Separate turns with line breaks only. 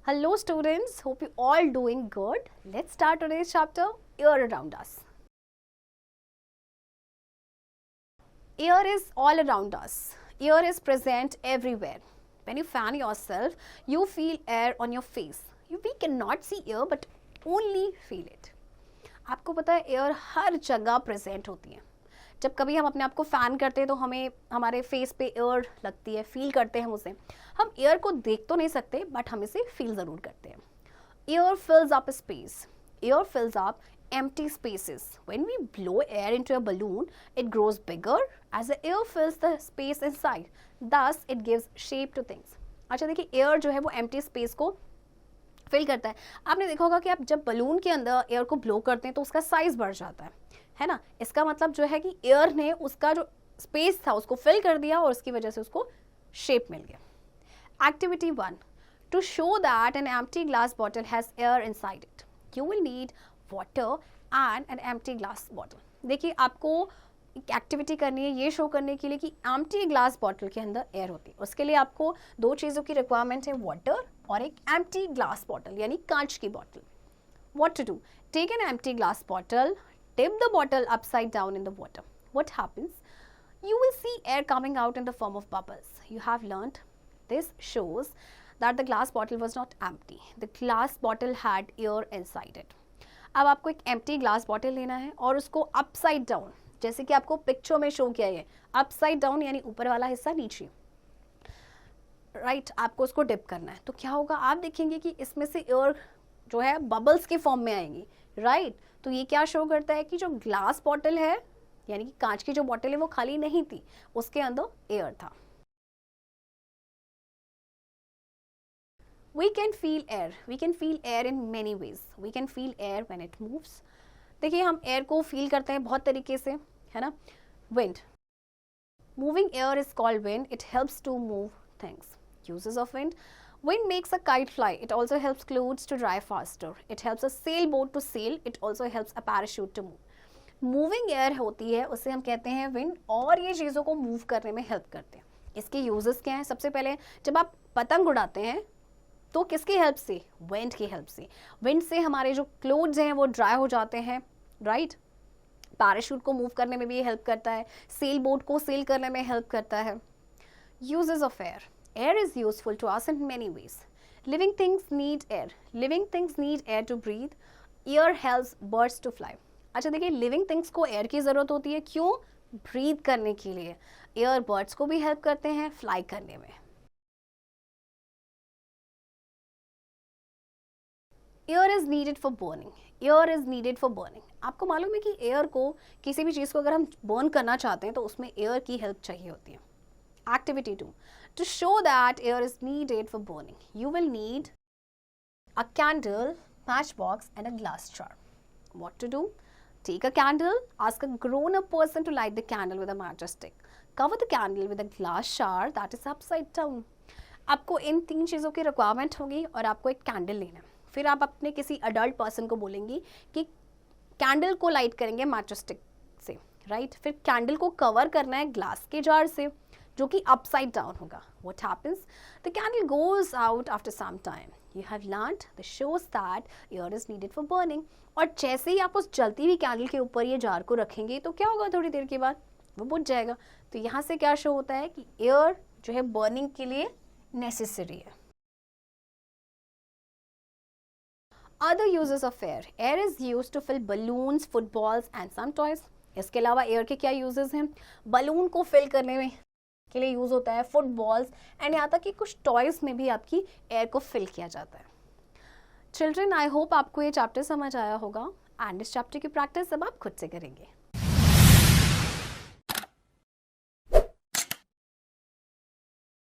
Hello students, hope you all doing good. Let's start today's chapter, air around us. Air is all around us. Air is present everywhere. When you fan yourself, you feel air on your face. We cannot see air but only feel it. आपको पता है air हर जगह present होती है. जब कभी हम अपने आप को फैन करते हैं तो हमें हमारे फेस पे एयर लगती है, फील करते हैं हम उसे. हम एयर को देख तो नहीं सकते बट हम इसे फील ज़रूर करते हैं. Air फिल्स up space. Air फिल्स up empty spaces. When we blow air into a balloon, it grows bigger as the air fills the space inside. Thus, it gives shape to things. अच्छा देखिए, air जो है वो empty space को fill करता है. आपने देखा होगा कि आप जब बलून के अंदर एयर को ब्लो करते हैं तो उसका साइज बढ़ जाता है ना. इसका मतलब जो है कि एयर ने उसका जो स्पेस था उसको फिल कर दिया और उसकी वजह से उसको शेप मिल गया. Activity 1. To show that an empty glass bottle has air inside it, you will need water and an empty glass bottle. देखिए आपको एक एक्टिविटी करनी है ये शो करने के लिए कि एम्प्टी ग्लास बॉटल के अंदर एयर होती है. उसके लिए आपको दो चीज़ों की रिक्वायरमेंट है, वाटर और एक एम्प्टी ग्लास बॉटल यानी कांच की bottle. What to do? Take an empty glass bottle, dip the bottle upside down in the water. What happens? You will see air coming out in the form of bubbles. You have learned. This shows that the glass bottle was not empty. The glass bottle had air inside it. अब आपको एक empty glass bottle लेना है और उसको upside down, जैसे कि आपको पिक्चर में शो किया है, अपसाइड डाउन यानी ऊपर वाला हिस्सा नीचे, राइट. आपको उसको डिप करना है तो क्या होगा, आप देखेंगे कि इसमें से एयर जो है बबल्स के फॉर्म में आएंगी, राइट. तो ये क्या शो करता है कि जो ग्लास बॉटल है यानी कि कांच की जो बॉटल है वो खाली नहीं थी, उसके अंदर एयर था. We can feel air. We can feel air in many ways. We can feel air when it moves. देखिए हम एयर को फील करते हैं बहुत तरीके से, है ना. Wind. Moving air is called wind. It helps to move things. Uses of wind. Wind makes a kite fly. It also helps clothes to dry faster. It helps a sailboat to sail. It also helps a parachute to move. Moving air होती है, उसे हम कहते हैं wind, और ये चीज़ों को मूव करने में हेल्प करते हैं. इसके यूजेस क्या हैं? सबसे पहले जब आप पतंग उड़ाते हैं तो किसकी हेल्प से? विंड की हेल्प से. विंड से हमारे जो क्लोथ्स हैं वो ड्राई हो जाते हैं, राइट. पैराशूट को मूव करने में भी हेल्प करता है, सेल बोट को सेल करने में हेल्प करता है. Uses of air. Air is useful to us in many ways. Living things need air. Living things need air to breathe. Air helps birds to fly. अच्छा देखिए, living things को air की ज़रूरत होती है. क्यों? ब्रीथ करने के लिए. एयर बर्ड्स को भी हेल्प करते हैं फ्लाई करने में. Air is needed for burning. Air is needed for burning. आपको मालूम है कि एयर को, किसी भी चीज़ को अगर हम बर्न करना चाहते हैं तो उसमें एयर की हेल्प चाहिए होती है. Activity 2. To show that air is needed for burning you will need a candle, match box and a glass jar. What to do? Take a candle. Ask a grown-up person to light the candle with a matchstick. Cover the candle with a glass jar that is upside down. आपको इन 3 चीज़ों की requirement होगी और आपको एक candle लेना है. फिर आप अपने किसी अडल्ट पर्सन को बोलेंगी कि कैंडल को लाइट करेंगे मैचस्टिक से, राइट. फिर कैंडल को कवर करना है ग्लास के जार से जो कि अपसाइड डाउन होगा. What happens? The candle goes out after some time. You have learned the shows that air is needed for burning. और जैसे ही आप उस जलती हुई कैंडल के ऊपर ये जार को रखेंगे तो क्या होगा, थोड़ी देर के बाद वो बुझ जाएगा. तो यहाँ से क्या शो होता है कि एयर जो है बर्निंग के लिए नेसेसरी है. Other uses of air. Air is used to fill balloons, footballs and some toys. इसके अलावा एयर के क्या यूजेस हैं? बलून को फिल करने में के लिए यूज़ होता है, फुटबॉल्स एंड यहाँ तक कि कुछ टॉयज़ में भी आपकी एयर को फिल किया जाता है. चिल्ड्रन, आई होप आपको ये चैप्टर समझ आया होगा एंड इस चैप्टर की प्रैक्टिस अब आप खुद से करेंगे.